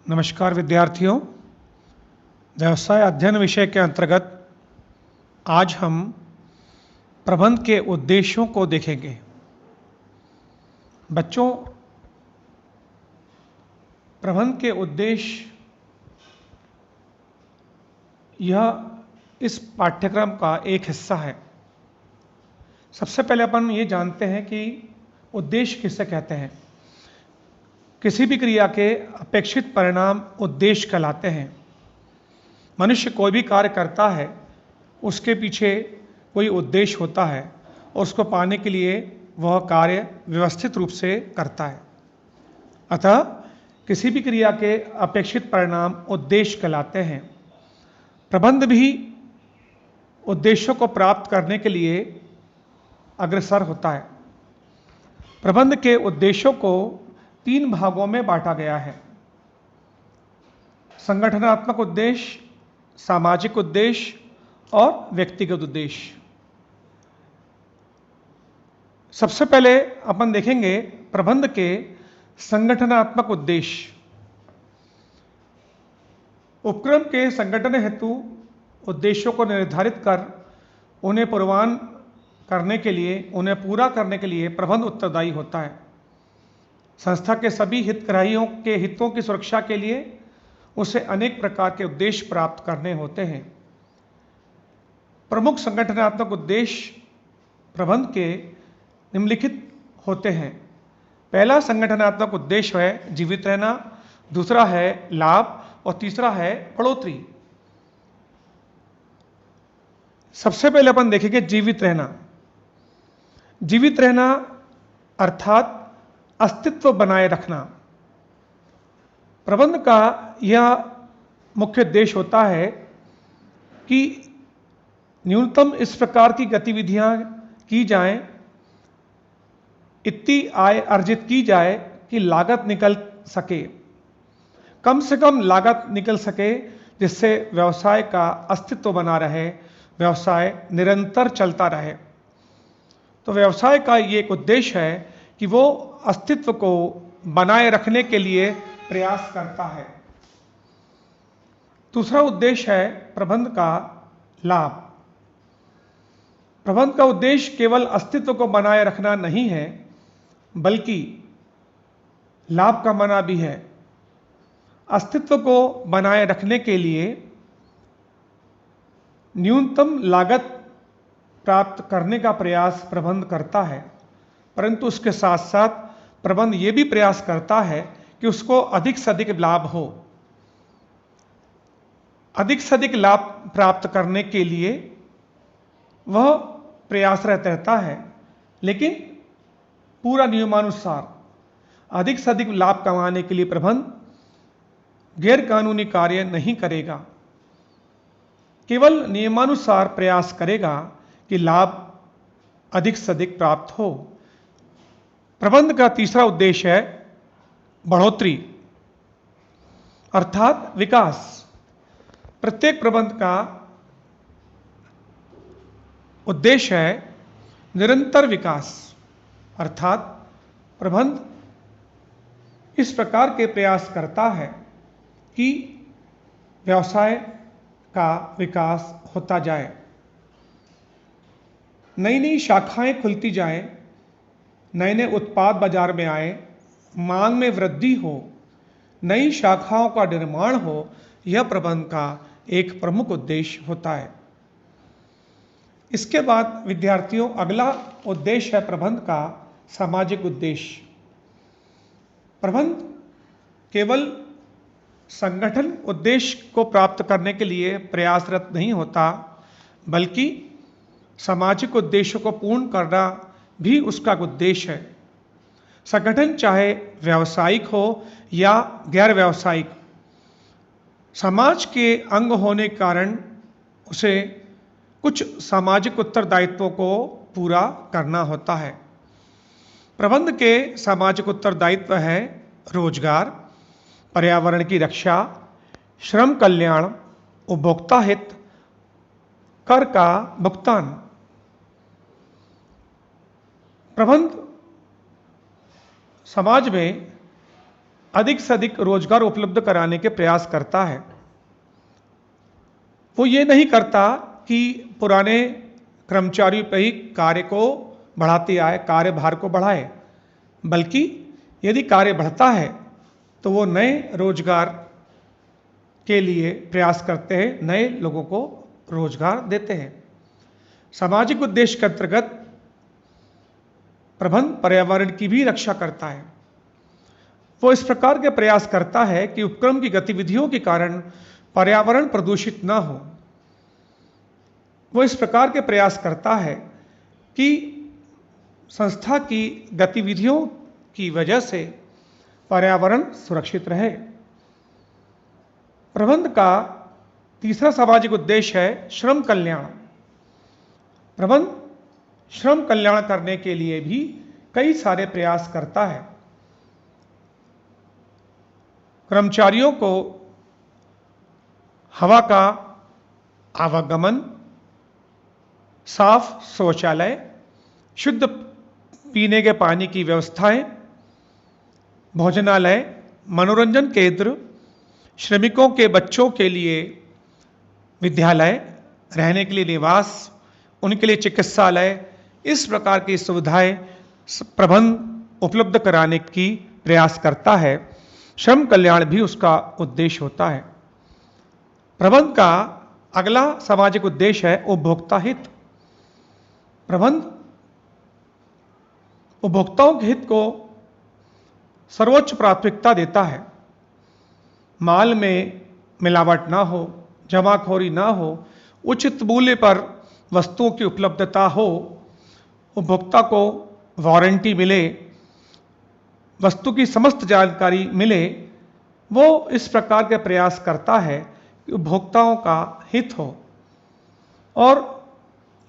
नमस्कार विद्यार्थियों। व्यवसाय अध्ययन विषय के अंतर्गत आज हम प्रबंध के उद्देश्यों को देखेंगे। बच्चों, प्रबंध के उद्देश्य यह इस पाठ्यक्रम का एक हिस्सा है। सबसे पहले अपन ये जानते हैं कि उद्देश्य किसे कहते हैं। किसी भी क्रिया के अपेक्षित परिणाम उद्देश्य कहलाते हैं। मनुष्य कोई भी कार्य करता है, उसके पीछे कोई उद्देश्य होता है और उसको पाने के लिए वह कार्य व्यवस्थित रूप से करता है। अतः किसी भी क्रिया के अपेक्षित परिणाम उद्देश्य कहलाते हैं। प्रबंध भी उद्देश्यों को प्राप्त करने के लिए अग्रसर होता है। प्रबंध के उद्देश्यों को 3 भागों में बांटा गया है: संगठनात्मक उद्देश्य, सामाजिक उद्देश्य और व्यक्तिगत उद्देश्य। सबसे पहले अपन देखेंगे प्रबंध के संगठनात्मक उद्देश्य। उपक्रम के संगठन हेतु उद्देश्यों को निर्धारित कर उन्हें पूर्वान्वन करने के लिए, उन्हें पूरा करने के लिए प्रबंध उत्तरदायी होता है। संस्था के सभी हितग्राहियों के हितों की सुरक्षा के लिए उसे अनेक प्रकार के उद्देश्य प्राप्त करने होते हैं। प्रमुख संगठनात्मक उद्देश्य प्रबंध के निम्नलिखित होते हैं। पहला संगठनात्मक उद्देश्य है जीवित रहना, दूसरा है लाभ और तीसरा है बढ़ोतरी। सबसे पहले अपन देखेंगे जीवित रहना। जीवित रहना अर्थात अस्तित्व बनाए रखना। प्रबंध का यह मुख्य उद्देश्य होता है कि न्यूनतम इस प्रकार की गतिविधियां की जाएं, इतनी आय अर्जित की जाए कि लागत निकल सके, कम से कम लागत निकल सके, जिससे व्यवसाय का अस्तित्व बना रहे, व्यवसाय निरंतर चलता रहे। तो व्यवसाय का ये एक उद्देश्य है कि वो अस्तित्व को बनाए रखने के लिए प्रयास करता है। दूसरा उद्देश्य है प्रबंध का लाभ। प्रबंध का उद्देश्य केवल अस्तित्व को बनाए रखना नहीं है, बल्कि लाभ कमाना भी है। अस्तित्व को बनाए रखने के लिए न्यूनतम लागत प्राप्त करने का प्रयास प्रबंध करता है, परंतु उसके साथ साथ प्रबंध ये भी प्रयास करता है कि उसको अधिक से अधिक लाभ हो। अधिक से अधिक लाभ प्राप्त करने के लिए वह प्रयासरत रहता है, लेकिन पूरा नियमानुसार। अधिक से अधिक लाभ कमाने के लिए प्रबंध गैर कानूनी कार्य नहीं करेगा, केवल नियमानुसार प्रयास करेगा कि लाभ अधिक से अधिक प्राप्त हो। प्रबंध का तीसरा उद्देश्य है बढ़ोतरी अर्थात विकास। प्रत्येक प्रबंध का उद्देश्य है निरंतर विकास, अर्थात प्रबंध इस प्रकार के प्रयास करता है कि व्यवसाय का विकास होता जाए, नई नई शाखाएं खुलती जाएं, नए नए उत्पाद बाजार में आए, मांग में वृद्धि हो, नई शाखाओं का निर्माण हो। यह प्रबंध का एक प्रमुख उद्देश्य होता है। इसके बाद विद्यार्थियों, अगला उद्देश्य है प्रबंध का सामाजिक उद्देश्य। प्रबंध केवल संगठन उद्देश्य को प्राप्त करने के लिए प्रयासरत नहीं होता, बल्कि सामाजिक उद्देश्यों को पूर्ण करना भी उसका उद्देश्य है। संगठन चाहे व्यावसायिक हो या गैर व्यावसायिक, समाज के अंग होने के कारण उसे कुछ सामाजिक उत्तरदायित्वों को पूरा करना होता है। प्रबंध के सामाजिक उत्तरदायित्व है रोजगार, पर्यावरण की रक्षा, श्रम कल्याण, उपभोक्ता हित, कर का भुगतान। प्रबंध समाज में अधिक से अधिक रोजगार उपलब्ध कराने के प्रयास करता है। वो ये नहीं करता कि पुराने कर्मचारियों पर ही कार्य को बढ़ाते आए, कार्यभार को बढ़ाए, बल्कि यदि कार्य बढ़ता है तो वो नए रोजगार के लिए प्रयास करते हैं, नए लोगों को रोजगार देते हैं। सामाजिक उद्देश्य के अंतर्गत प्रबंध पर्यावरण की भी रक्षा करता है। वो इस प्रकार के प्रयास करता है कि उपक्रम की गतिविधियों के कारण पर्यावरण प्रदूषित न हो। वो इस प्रकार के प्रयास करता है कि संस्था की गतिविधियों की वजह से पर्यावरण सुरक्षित रहे। प्रबंध का तीसरा सामाजिक उद्देश्य है श्रम कल्याण। प्रबंध श्रम कल्याण करने के लिए भी कई सारे प्रयास करता है। कर्मचारियों को हवा का आवागमन, साफ शौचालय, शुद्ध पीने के पानी की व्यवस्थाएं, भोजनालय, मनोरंजन केंद्र, श्रमिकों के बच्चों के लिए विद्यालय, रहने के लिए निवास, उनके लिए चिकित्सालय, इस प्रकार की सुविधाएं प्रबंध उपलब्ध कराने की प्रयास करता है। श्रम कल्याण भी उसका उद्देश्य होता है। प्रबंध का अगला सामाजिक उद्देश्य है उपभोक्ता हित। प्रबंध उपभोक्ताओं के हित को सर्वोच्च प्राथमिकता देता है। माल में मिलावट ना हो, जमाखोरी ना हो, उचित मूल्य पर वस्तुओं की उपलब्धता हो, उपभोक्ता को वारंटी मिले, वस्तु की समस्त जानकारी मिले, वो इस प्रकार के प्रयास करता है कि उपभोक्ताओं का हित हो। और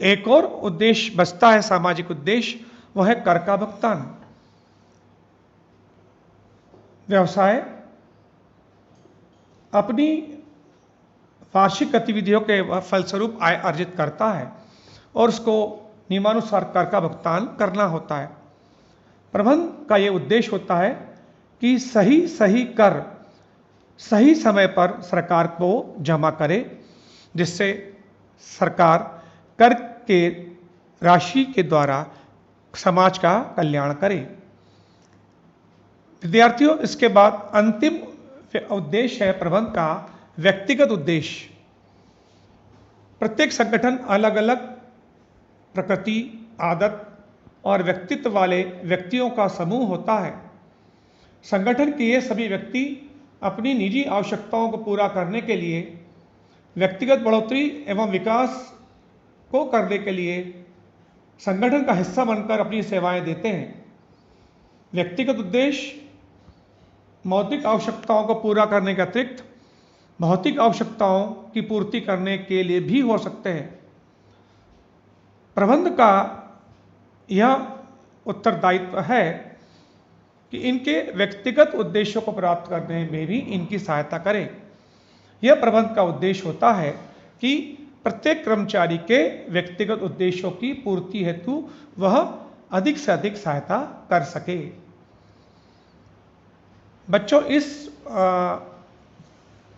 एक और उद्देश्य बचता है, सामाजिक उद्देश्य, वह है कर का भुगतान। व्यवसाय अपनी वार्षिक गतिविधियों के फलस्वरूप आय अर्जित करता है और उसको नियमानुसार कर का भुगतान करना होता है। प्रबंध का यह उद्देश्य होता है कि सही कर सही समय पर सरकार को जमा करे, जिससे सरकार कर के राशि के द्वारा समाज का कल्याण करे। विद्यार्थियों, इसके बाद अंतिम उद्देश्य है प्रबंध का व्यक्तिगत उद्देश्य। प्रत्येक संगठन अलग अलग प्रकृति, आदत और व्यक्तित्व वाले व्यक्तियों का समूह होता है। संगठन के ये सभी व्यक्ति अपनी निजी आवश्यकताओं को पूरा करने के लिए, व्यक्तिगत बढ़ोतरी एवं विकास को करने के लिए संगठन का हिस्सा बनकर अपनी सेवाएं देते हैं। व्यक्तिगत उद्देश्य मौलिक आवश्यकताओं को पूरा करने के अतिरिक्त भौतिक आवश्यकताओं की पूर्ति करने के लिए भी हो सकते हैं। प्रबंध का यह उत्तरदायित्व है कि इनके व्यक्तिगत उद्देश्यों को प्राप्त करने में भी इनकी सहायता करें। यह प्रबंध का उद्देश्य होता है कि प्रत्येक कर्मचारी के व्यक्तिगत उद्देश्यों की पूर्ति हेतु वह अधिक से अधिक सहायता कर सके। बच्चों, इस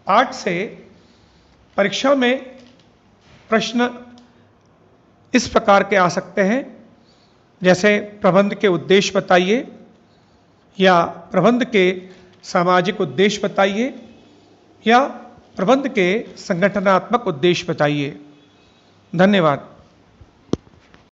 पाठ से परीक्षा में प्रश्न इस प्रकार के आ सकते हैं, जैसे प्रबंध के उद्देश्य बताइए, या प्रबंध के सामाजिक उद्देश्य बताइए, या प्रबंध के संगठनात्मक उद्देश्य बताइए। धन्यवाद।